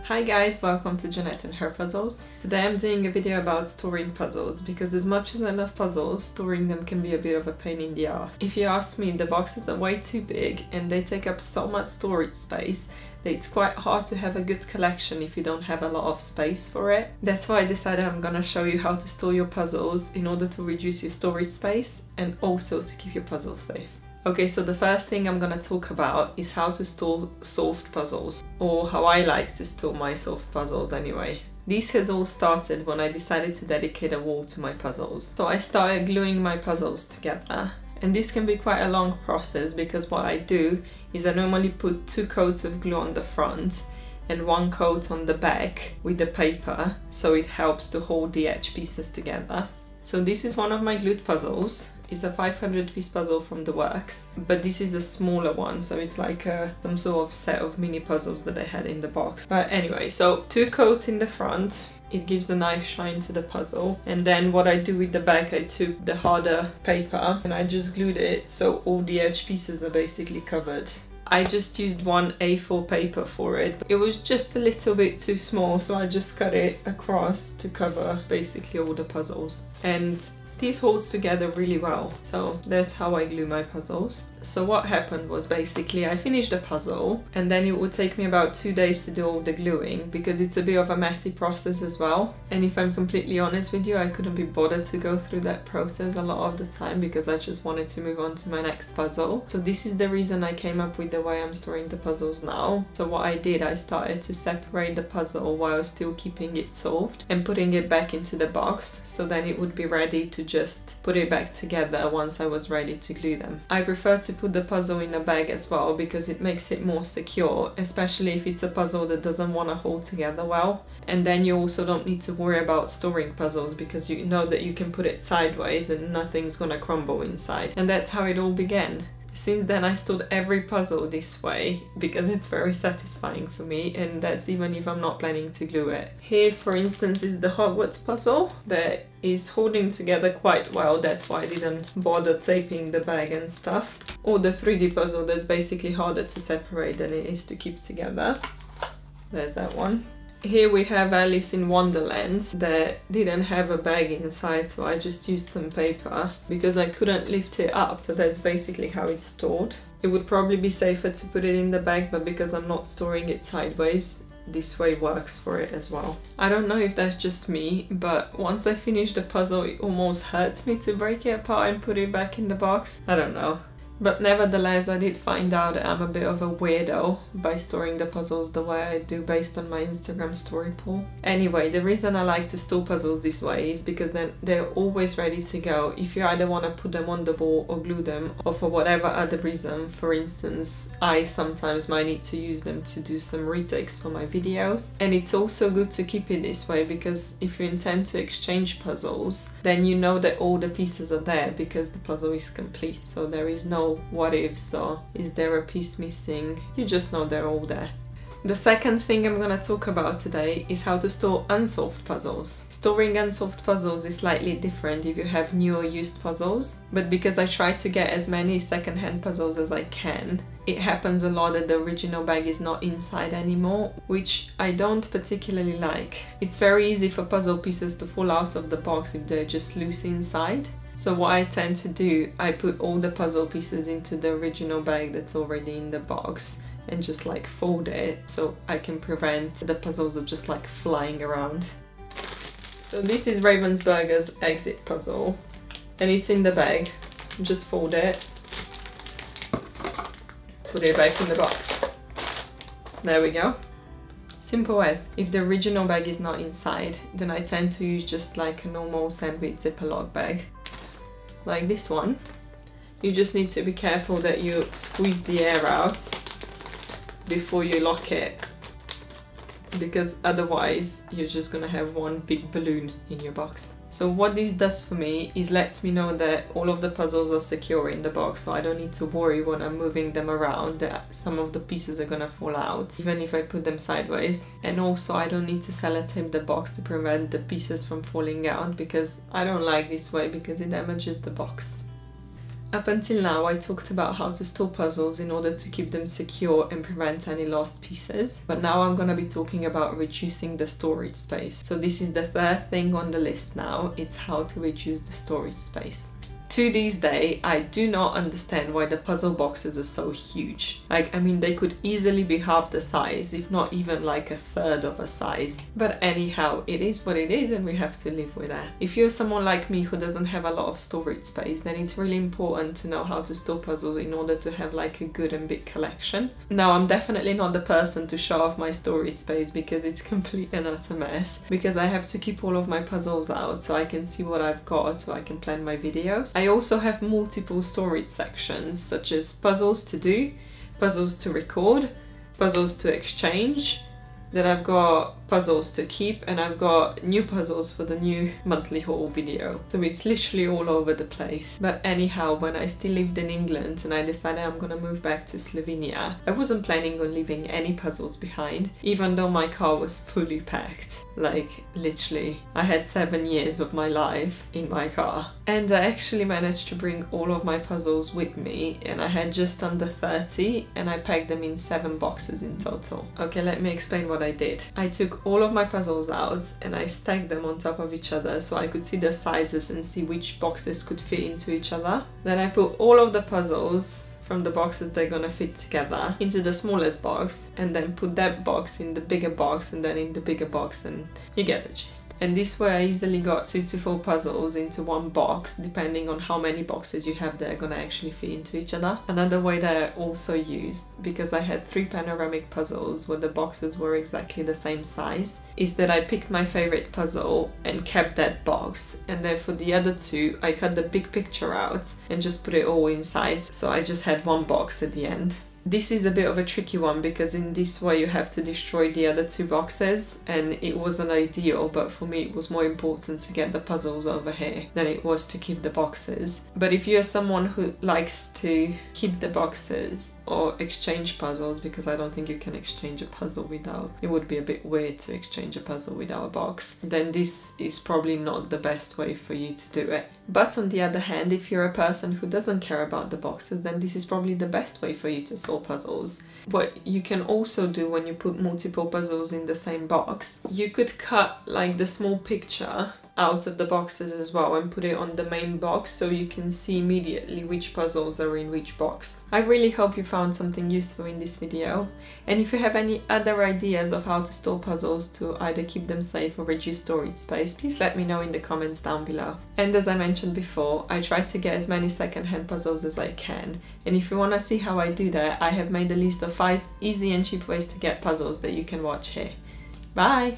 Hi guys, welcome to Jeanette and her puzzles. Today I'm doing a video about storing puzzles because as much as I love puzzles, storing them can be a bit of a pain in the ass. If you ask me, the boxes are way too big and they take up so much storage space that it's quite hard to have a good collection if you don't have a lot of space for it. That's why I decided I'm gonna show you how to store your puzzles in order to reduce your storage space and also to keep your puzzles safe. Okay, so the first thing I'm gonna talk about is how to store solved puzzles, or how I like to store my solved puzzles anyway. This has all started when I decided to dedicate a wall to my puzzles. So I started gluing my puzzles together, and this can be quite a long process because what I do is I normally put 2 coats of glue on the front and 1 coat on the back with the paper, so it helps to hold the edge pieces together. So this is one of my glued puzzles. It's a 500 piece puzzle from The Works, but this is a smaller one, so it's like some sort of set of mini puzzles that I had in the box. But anyway, so 2 coats in the front, it gives a nice shine to the puzzle. And then what I do with the back, I took the harder paper and I just glued it so all the edge pieces are basically covered. I just used 1 A4 paper for it. It was just a little bit too small, so I just cut it across to cover basically all the puzzles. And this holds together really well, so that's how I glue my puzzles. So what happened was basically I finished the puzzle and then it would take me about 2 days to do all the gluing because it's a bit of a messy process as well. And if I'm completely honest with you, I couldn't be bothered to go through that process a lot of the time because I just wanted to move on to my next puzzle. So this is the reason I came up with the way I'm storing the puzzles now. So what I did, I started to separate the puzzle while still keeping it solved and putting it back into the box, so then it would be ready to just put it back together once I was ready to glue them. I prefer to put the puzzle in a bag as well because it makes it more secure, especially if it's a puzzle that doesn't want to hold together well. And then you also don't need to worry about storing puzzles because you know that you can put it sideways and nothing's gonna crumble inside. And that's how it all began. Since then I stored every puzzle this way because it's very satisfying for me, and that's even if I'm not planning to glue it. Here for instance is the Hogwarts puzzle that is holding together quite well, that's why I didn't bother taping the bag and stuff. Or the 3D puzzle that's basically harder to separate than it is to keep together. There's that one. Here we have Alice in Wonderland that didn't have a bag inside, so I just used some paper because I couldn't lift it up, so that's basically how it's stored. It would probably be safer to put it in the bag, but because I'm not storing it sideways, this way works for it as well. I don't know if that's just me, but once I finish the puzzle it almost hurts me to break it apart and put it back in the box. I don't know. But nevertheless, I did find out that I'm a bit of a weirdo by storing the puzzles the way I do based on my Instagram story poll. Anyway, the reason I like to store puzzles this way is because then they're always ready to go if you either want to put them on the wall or glue them, or for whatever other reason. For instance, I sometimes might need to use them to do some retakes for my videos. And it's also good to keep it this way because if you intend to exchange puzzles, then you know that all the pieces are there because the puzzle is complete. So there is no what ifs or is there a piece missing, you just know they're all there. The second thing I'm gonna talk about today is how to store unsolved puzzles. Storing unsolved puzzles is slightly different if you have new or used puzzles, but because I try to get as many second-hand puzzles as I can, it happens a lot that the original bag is not inside anymore, which I don't particularly like. It's very easy for puzzle pieces to fall out of the box if they're just loose inside. So what I tend to do, I put all the puzzle pieces into the original bag that's already in the box and just like fold it so I can prevent the puzzles are just like flying around. So this is Ravensburger's exit puzzle and it's in the bag. Just fold it, put it back in the box. There we go. Simple as. If the original bag is not inside, then I tend to use just like a normal sandwich Ziploc bag. Like this one. You just need to be careful that you squeeze the air out before you lock it, because otherwise you're just gonna have one big balloon in your box. So what this does for me is lets me know that all of the puzzles are secure in the box, so I don't need to worry when I'm moving them around that some of the pieces are gonna fall out, even if I put them sideways. And also I don't need to sellotape the box to prevent the pieces from falling out because I don't like this way because it damages the box. Up until now, I talked about how to store puzzles in order to keep them secure and prevent any lost pieces. But now I'm gonna be talking about reducing the storage space. So this is the third thing on the list now. It's how to reduce the storage space. To this day, I do not understand why the puzzle boxes are so huge. Like, I mean, they could easily be half the size, if not even like a third of a size. But anyhow, it is what it is and we have to live with that. If you're someone like me who doesn't have a lot of storage space, then it's really important to know how to store puzzles in order to have like a good and big collection. Now, I'm definitely not the person to show off my storage space because it's complete and utter mess. Because I have to keep all of my puzzles out so I can see what I've got, so I can plan my videos. I also have multiple storage sections, such as puzzles to do, puzzles to record, puzzles to exchange, then I've got puzzles to keep, and I've got new puzzles for the new monthly haul video. So it's literally all over the place. But anyhow, when I still lived in England and I decided I'm gonna move back to Slovenia, I wasn't planning on leaving any puzzles behind, even though my car was fully packed. Like, literally, I had 7 years of my life in my car. And I actually managed to bring all of my puzzles with me, and I had just under 30, and I packed them in 7 boxes in total. Okay, let me explain what I did. I took all of my puzzles out and I stacked them on top of each other so I could see the sizes and see which boxes could fit into each other. Then I put all of the puzzles from the boxes they're gonna fit together into the smallest box, and then put that box in the bigger box, and then in the bigger box, and you get the gist. And this way I easily got 2 to 4 puzzles into one box, depending on how many boxes you have that are gonna actually fit into each other. Another way that I also used, because I had 3 panoramic puzzles where the boxes were exactly the same size, is that I picked my favorite puzzle and kept that box. And then for the other 2, I cut the big picture out and just put it all inside. So I just had 1 box at the end. This is a bit of a tricky one because in this way you have to destroy the other 2 boxes, and it wasn't ideal, but for me it was more important to get the puzzles over here than it was to keep the boxes. But if you're someone who likes to keep the boxes or exchange puzzles, because I don't think you can exchange a puzzle without, it would be a bit weird to exchange a puzzle without a box, then this is probably not the best way for you to do it. But on the other hand, if you're a person who doesn't care about the boxes, then this is probably the best way for you to solve puzzles. What you can also do when you put multiple puzzles in the same box, you could cut like the small picture out of the boxes as well and put it on the main box so you can see immediately which puzzles are in which box. I really hope you found something useful in this video, and if you have any other ideas of how to store puzzles to either keep them safe or reduce storage space, please let me know in the comments down below. And as I mentioned before, I try to get as many second-hand puzzles as I can, and if you want to see how I do that, I have made a list of 5 easy and cheap ways to get puzzles that you can watch here. Bye!